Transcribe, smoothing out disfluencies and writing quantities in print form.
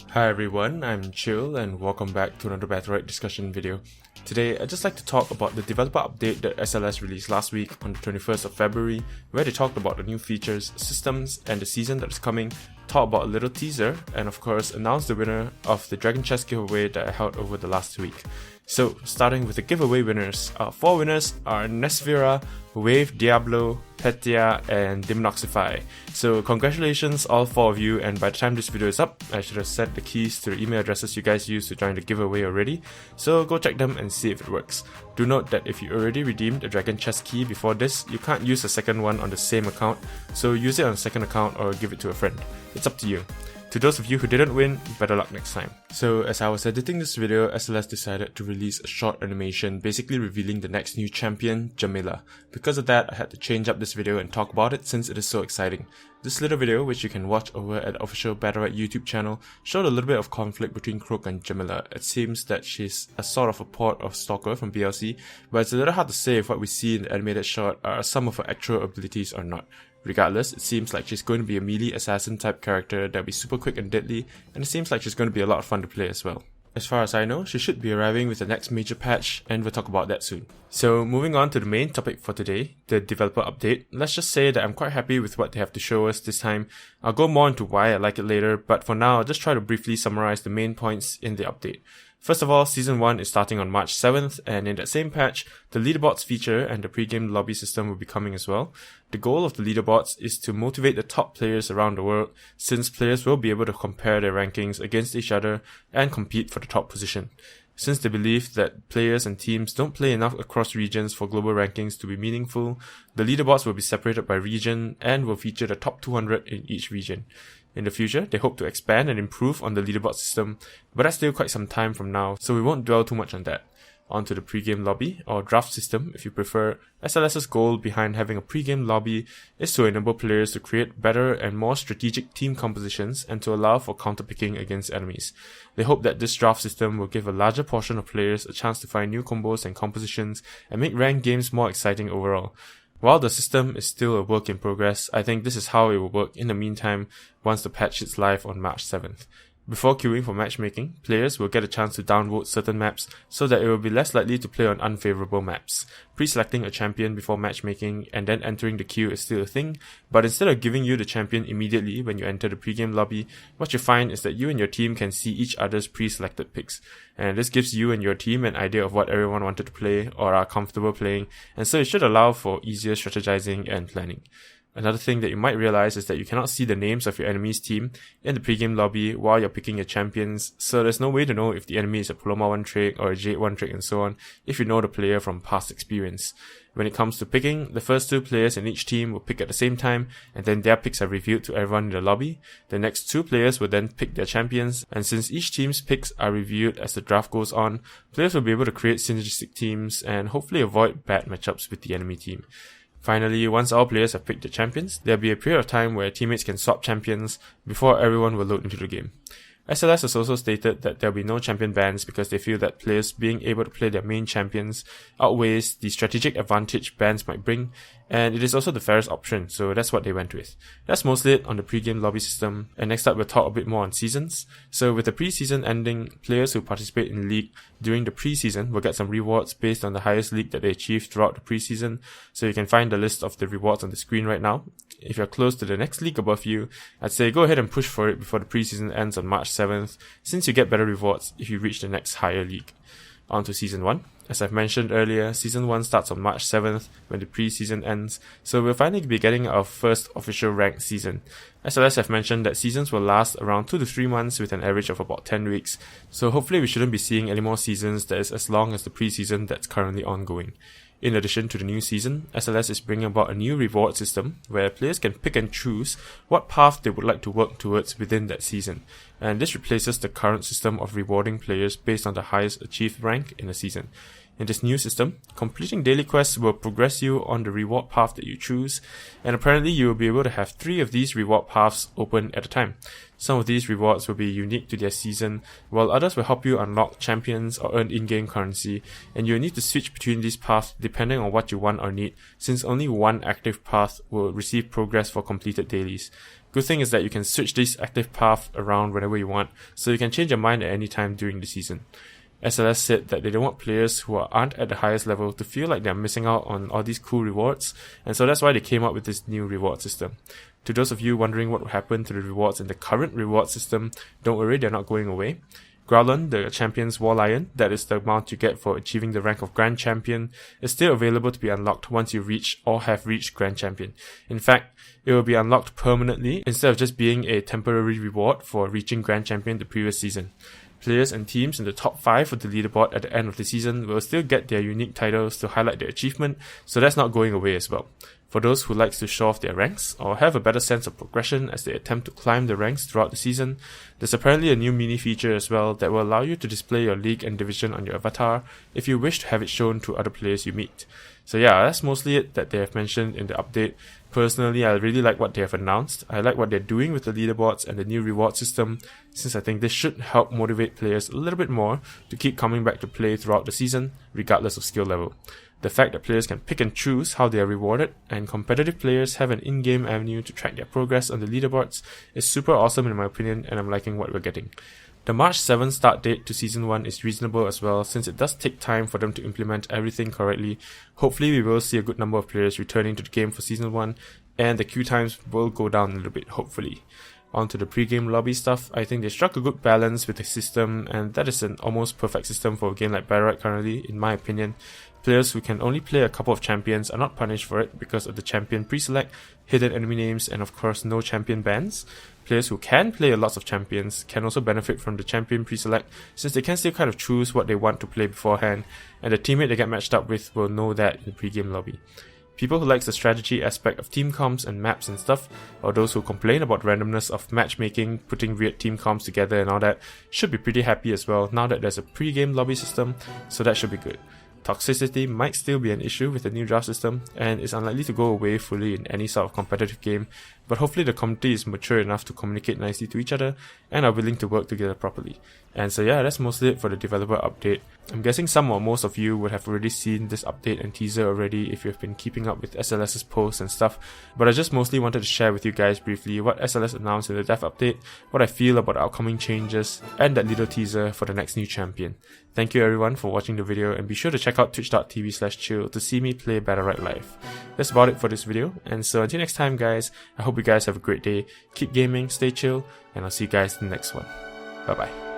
Hi everyone, I'm Chyill and welcome back to another Battlerite discussion video. Today, I'd just like to talk about the developer update that SLS released last week on the 21st of February, where they talked about the new features, systems, and the season that is coming, talk about a little teaser, and of course announce the winner of the Dragon Chest giveaway that I held over the last week. So, starting with the giveaway winners, our 4 winners are Nesfira, W4V3 Diablo, Petia, and demonixify. So congratulations all 4 of you, and by the time this video is up, I should have sent the keys to the email addresses you guys used to join the giveaway already, so go check them and see if it works. Do note that if you already redeemed a Dragon Chest key before this, you can't use a second one on the same account, so use it on a second account or give it to a friend. It's up to you. To those of you who didn't win, better luck next time. So as I was editing this video, SLS decided to release a short animation basically revealing the next new champion, Jameelah. Because of that, I had to change up this video and talk about it since it is so exciting. This little video, which you can watch over at the official Battlerite YouTube channel, showed a little bit of conflict between Croak and Jamila. It seems that she's a sort of a port of Stalker from BLC, but it's a little hard to say if what we see in the animated shot are some of her actual abilities or not. Regardless, it seems like she's going to be a melee assassin type character that'll be super quick and deadly, and it seems like she's going to be a lot of fun to play as well. As far as I know, she should be arriving with the next major patch, and we'll talk about that soon. So moving on to the main topic for today, the developer update, let's just say that I'm quite happy with what they have to show us this time. I'll go more into why I like it later, but for now I'll just try to briefly summarize the main points in the update. First of all, Season 1 is starting on March 7th, and in that same patch, the leaderboards feature and the pre-game lobby system will be coming as well. The goal of the leaderboards is to motivate the top players around the world, since players will be able to compare their rankings against each other and compete for the top position. Since they believe that players and teams don't play enough across regions for global rankings to be meaningful, the leaderboards will be separated by region and will feature the top 200 in each region. In the future, they hope to expand and improve on the leaderboard system, but that's still quite some time from now, so we won't dwell too much on that. On to the pre-game lobby, or draft system if you prefer. SLS's goal behind having a pre-game lobby is to enable players to create better and more strategic team compositions and to allow for counterpicking against enemies. They hope that this draft system will give a larger portion of players a chance to find new combos and compositions and make ranked games more exciting overall. While the system is still a work in progress, I think this is how it will work in the meantime once the patch hits live on March 7th. Before queuing for matchmaking, players will get a chance to downvote certain maps so that it will be less likely to play on unfavorable maps. Pre-selecting a champion before matchmaking and then entering the queue is still a thing, but instead of giving you the champion immediately when you enter the pre-game lobby, what you find is that you and your team can see each other's pre-selected picks. And this gives you and your team an idea of what everyone wanted to play or are comfortable playing, and so it should allow for easier strategizing and planning. Another thing that you might realize is that you cannot see the names of your enemy's team in the pre-game lobby while you're picking your champions, so there's no way to know if the enemy is a Paloma 1 trick or a Jade 1 trick and so on if you know the player from past experience. When it comes to picking, the first 2 players in each team will pick at the same time, and then their picks are revealed to everyone in the lobby. The next 2 players will then pick their champions, and since each team's picks are reviewed as the draft goes on, players will be able to create synergistic teams and hopefully avoid bad matchups with the enemy team. Finally, once all players have picked their champions, there'll be a period of time where teammates can swap champions before everyone will load into the game. SLS has also stated that there will be no champion bans because they feel that players being able to play their main champions outweighs the strategic advantage bans might bring, and it is also the fairest option, so that's what they went with. That's mostly it on the pre-game lobby system, and next up we'll talk a bit more on seasons. So with the pre-season ending, players who participate in League during the pre-season will get some rewards based on the highest league that they achieved throughout the pre-season, so you can find the list of the rewards on the screen right now. If you're close to the next league above you, I'd say go ahead and push for it before the pre-season ends on March 7th, since you get better rewards if you reach the next higher league. On to Season 1. As I've mentioned earlier, Season 1 starts on March 7th when the pre-season ends, so we'll finally be getting our first official ranked season. SLS have mentioned that seasons will last around 2 to 3 months with an average of about 10 weeks, so hopefully we shouldn't be seeing any more seasons that is as long as the pre-season that's currently ongoing. In addition to the new season, SLS is bringing about a new reward system where players can pick and choose what path they would like to work towards within that season, and this replaces the current system of rewarding players based on the highest achieved rank in a season. In this new system, completing daily quests will progress you on the reward path that you choose, and apparently you will be able to have 3 of these reward paths open at a time. Some of these rewards will be unique to their season, while others will help you unlock champions or earn in-game currency, and you'll need to switch between these paths depending on what you want or need, since only one active path will receive progress for completed dailies. Good thing is that you can switch this active path around whenever you want, so you can change your mind at any time during the season. SLS said that they don't want players who aren't at the highest level to feel like they're missing out on all these cool rewards, and so that's why they came up with this new reward system. To those of you wondering what will happen to the rewards in the current reward system, don't worry, they're not going away. Growlon, the champion's war lion, that is the amount you get for achieving the rank of Grand Champion, is still available to be unlocked once you reach or have reached Grand Champion. In fact, it will be unlocked permanently instead of just being a temporary reward for reaching Grand Champion the previous season. Players and teams in the top 5 of the leaderboard at the end of the season will still get their unique titles to highlight their achievement, so that's not going away as well. For those who likes to show off their ranks, or have a better sense of progression as they attempt to climb the ranks throughout the season, there's apparently a new mini feature as well that will allow you to display your league and division on your avatar if you wish to have it shown to other players you meet. So yeah, that's mostly it that they have mentioned in the update. Personally, I really like what they have announced. I like what they're doing with the leaderboards and the new reward system, since I think this should help motivate players a little bit more to keep coming back to play throughout the season, regardless of skill level. The fact that players can pick and choose how they are rewarded, and competitive players have an in-game avenue to track their progress on the leaderboards is super awesome in my opinion, and I'm liking what we're getting. The March 7 start date to Season 1 is reasonable as well, since it does take time for them to implement everything correctly. Hopefully we will see a good number of players returning to the game for Season 1, and the queue times will go down a little bit, hopefully. On to the pre-game lobby stuff, I think they struck a good balance with the system, and that is an almost perfect system for a game like Battlerite currently, in my opinion. Players who can only play a couple of champions are not punished for it because of the champion pre-select, hidden enemy names, and of course no champion bans. Players who can play lots of champions can also benefit from the champion pre-select, since they can still kind of choose what they want to play beforehand, and the teammate they get matched up with will know that in the pre-game lobby. People who likes the strategy aspect of team comps and maps and stuff, or those who complain about randomness of matchmaking, putting weird team comps together and all that, should be pretty happy as well now that there's a pre-game lobby system, so that should be good. Toxicity might still be an issue with the new draft system, and is unlikely to go away fully in any sort of competitive game, but hopefully the community is mature enough to communicate nicely to each other and are willing to work together properly. And so yeah, that's mostly it for the developer update. I'm guessing some or most of you would have already seen this update and teaser already if you've been keeping up with SLS's posts and stuff, but I just mostly wanted to share with you guys briefly what SLS announced in the dev update, what I feel about the upcoming changes, and that little teaser for the next new champion. Thank you everyone for watching the video, and be sure to check out twitch.tv/Chyill to see me play Battlerite live. That's about it for this video, and so until next time guys, I hope you guys have a great day, keep gaming, stay chill, and I'll see you guys in the next one. Bye bye.